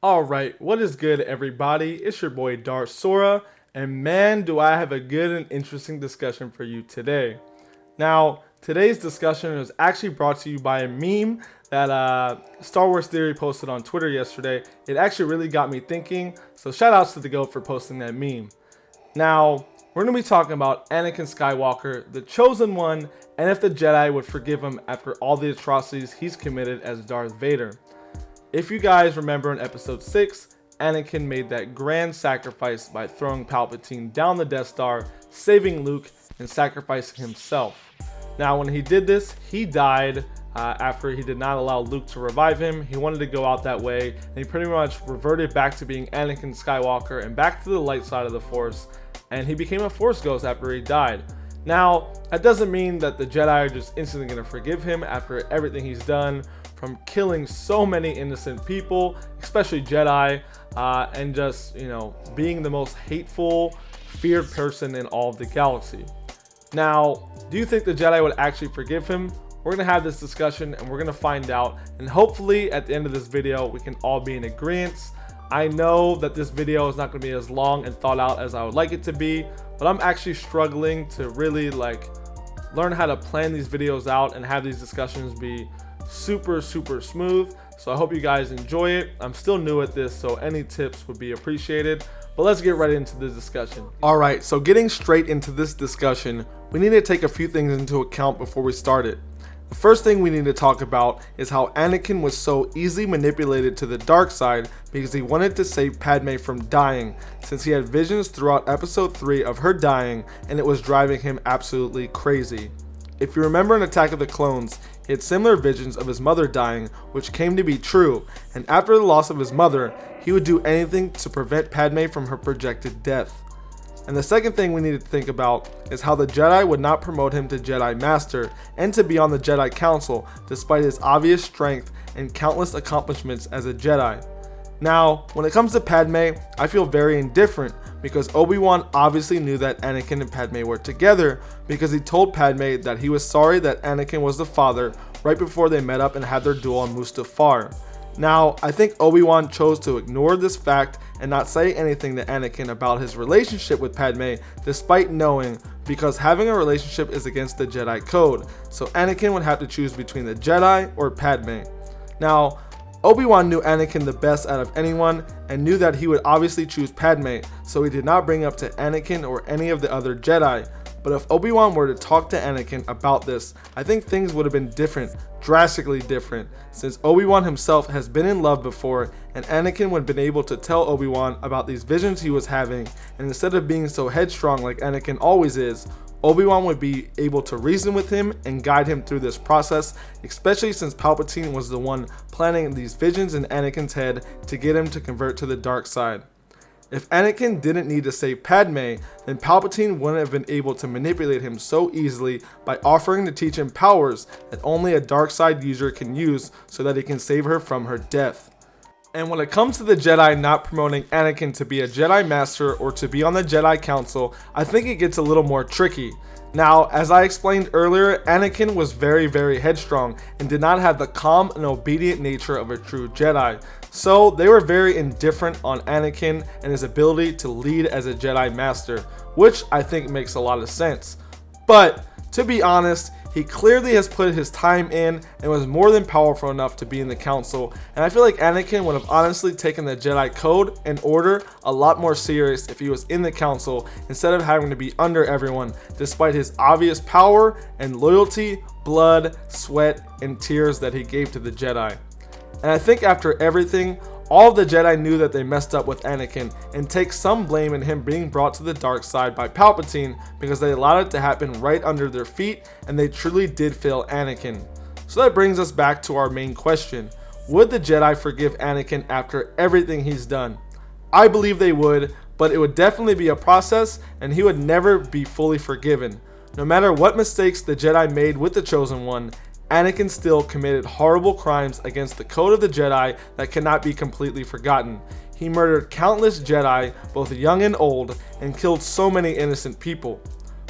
Alright, what is good everybody? It's your boy Darth Sora, and man do I have a good and interesting discussion for you today. Now, today's discussion was actually brought to you by a meme that Star Wars Theory posted on Twitter yesterday. It actually really got me thinking, so shout outs to the GOAT for posting that meme. Now, we're going to be talking about Anakin Skywalker, the chosen one, and if the Jedi would forgive him after all the atrocities he's committed as Darth Vader. If you guys remember in episode 6, Anakin made that grand sacrifice by throwing Palpatine down the Death Star, saving Luke, and sacrificing himself. Now when he did this, he died after he did not allow Luke to revive him. He wanted to go out that way, and he pretty much reverted back to being Anakin Skywalker and back to the light side of the Force, and he became a Force ghost after he died. Now, that doesn't mean that the Jedi are just instantly going to forgive him after everything he's done, from killing so many innocent people, especially Jedi, and just, being the most hateful, feared person in all of the galaxy. Now, do you think the Jedi would actually forgive him? We're going to have this discussion and we're going to find out, and hopefully at the end of this video we can all be in agreement. I know that this video is not going to be as long and thought out as I would like it to be, but I'm actually struggling to really learn how to plan these videos out and have these discussions be super smooth. So I hope you guys enjoy it. I'm still new at this, so any tips would be appreciated, but let's get right into the discussion. Alright, so getting straight into this discussion, we need to take a few things into account before we start it. The first thing we need to talk about is how Anakin was so easily manipulated to the dark side because he wanted to save Padme from dying, since he had visions throughout episode 3 of her dying and it was driving him absolutely crazy. If you remember in Attack of the Clones, he had similar visions of his mother dying, which came to be true, and after the loss of his mother, he would do anything to prevent Padme from her projected death. And the second thing we need to think about is how the Jedi would not promote him to Jedi Master and to be on the Jedi Council despite his obvious strength and countless accomplishments as a Jedi. Now, when it comes to Padme, I feel very indifferent because Obi-Wan obviously knew that Anakin and Padme were together because he told Padme that he was sorry that Anakin was the father right before they met up and had their duel on Mustafar. Now, I think Obi-Wan chose to ignore this fact and not say anything to Anakin about his relationship with Padme despite knowing, because having a relationship is against the Jedi code, so Anakin would have to choose between the Jedi or Padme. Now, Obi-Wan knew Anakin the best out of anyone and knew that he would obviously choose Padme, so he did not bring up to Anakin or any of the other Jedi. But if Obi-Wan were to talk to Anakin about this, I think things would have been different, drastically different, since Obi-Wan himself has been in love before, and Anakin would have been able to tell Obi-Wan about these visions he was having, and instead of being so headstrong like Anakin always is, Obi-Wan would be able to reason with him and guide him through this process, especially since Palpatine was the one planning these visions in Anakin's head to get him to convert to the dark side. If Anakin didn't need to save Padme, then Palpatine wouldn't have been able to manipulate him so easily by offering to teach him powers that only a dark side user can use so that he can save her from her death. And when it comes to the Jedi not promoting Anakin to be a Jedi Master or to be on the Jedi Council, I think it gets a little more tricky. Now, as I explained earlier, Anakin was very headstrong and did not have the calm and obedient nature of a true Jedi. So they were very indifferent on Anakin and his ability to lead as a Jedi Master, which I think makes a lot of sense. But to be honest, he clearly has put his time in and was more than powerful enough to be in the council, and I feel like Anakin would have honestly taken the Jedi code and order a lot more serious if he was in the council instead of having to be under everyone despite his obvious power and loyalty, blood, sweat, and tears that he gave to the Jedi. And I think after everything, all of the Jedi knew that they messed up with Anakin and take some blame in him being brought to the dark side by Palpatine because they allowed it to happen right under their feet and they truly did fail Anakin. So that brings us back to our main question. Would the Jedi forgive Anakin after everything he's done? I believe they would, but it would definitely be a process and he would never be fully forgiven. No matter what mistakes the Jedi made with the Chosen One, Anakin still committed horrible crimes against the code of the Jedi that cannot be completely forgotten. He murdered countless Jedi, both young and old, and killed so many innocent people.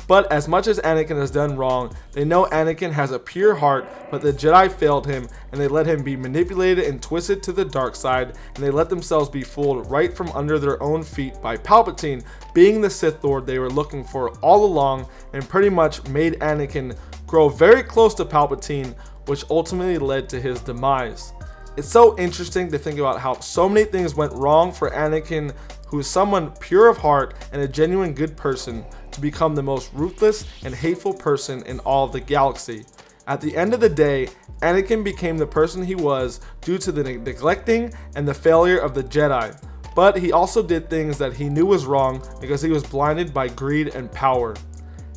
But as much as Anakin has done wrong, they know Anakin has a pure heart, but the Jedi failed him and they let him be manipulated and twisted to the dark side, and they let themselves be fooled right from under their own feet by Palpatine, being the Sith Lord they were looking for all along, and pretty much made Anakin grow very close to Palpatine, which ultimately led to his demise. It's so interesting to think about how so many things went wrong for Anakin, who is someone pure of heart and a genuine good person, to become the most ruthless and hateful person in all of the galaxy. At the end of the day, Anakin became the person he was due to the neglecting and the failure of the Jedi. But he also did things that he knew was wrong because he was blinded by greed and power.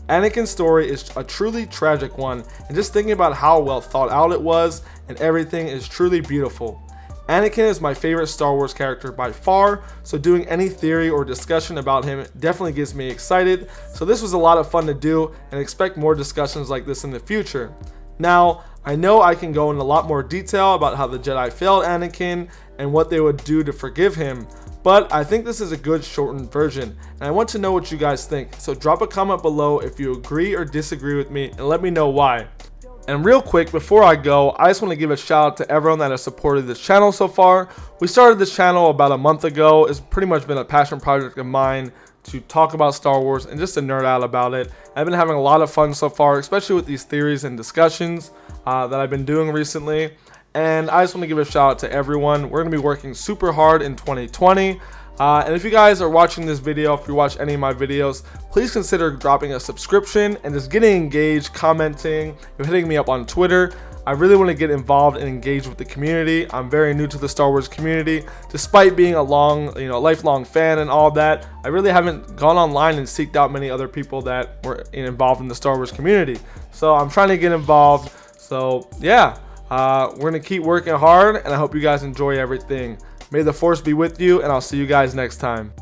Anakin's story is a truly tragic one, and just thinking about how well thought out it was and everything is truly beautiful. Anakin is my favorite Star Wars character by far, so doing any theory or discussion about him definitely gets me excited. So this was a lot of fun to do, and expect more discussions like this in the future. Now, I know I can go in a lot more detail about how the Jedi failed Anakin and what they would do to forgive him, but I think this is a good shortened version, and I want to know what you guys think. So drop a comment below if you agree or disagree with me, and let me know why. And real quick, before I go, I just want to give a shout out to everyone that has supported this channel so far. We started this channel about a month ago. It's pretty much been a passion project of mine to talk about Star Wars and just to nerd out about it. I've been having a lot of fun so far, especially with these theories and discussions that I've been doing recently. And I just want to give a shout out to everyone. We're going to be working super hard in 2020. And if you guys are watching this video, if you watch any of my videos, please consider dropping a subscription and just getting engaged, commenting, and hitting me up on Twitter. I really want to get involved and engage with the community. I'm very new to the Star Wars community. Despite being a lifelong fan and all that, I really haven't gone online and seeked out many other people that were involved in the Star Wars community. So I'm trying to get involved. So yeah, we're going to keep working hard, and I hope you guys enjoy everything. May the Force be with you, and I'll see you guys next time.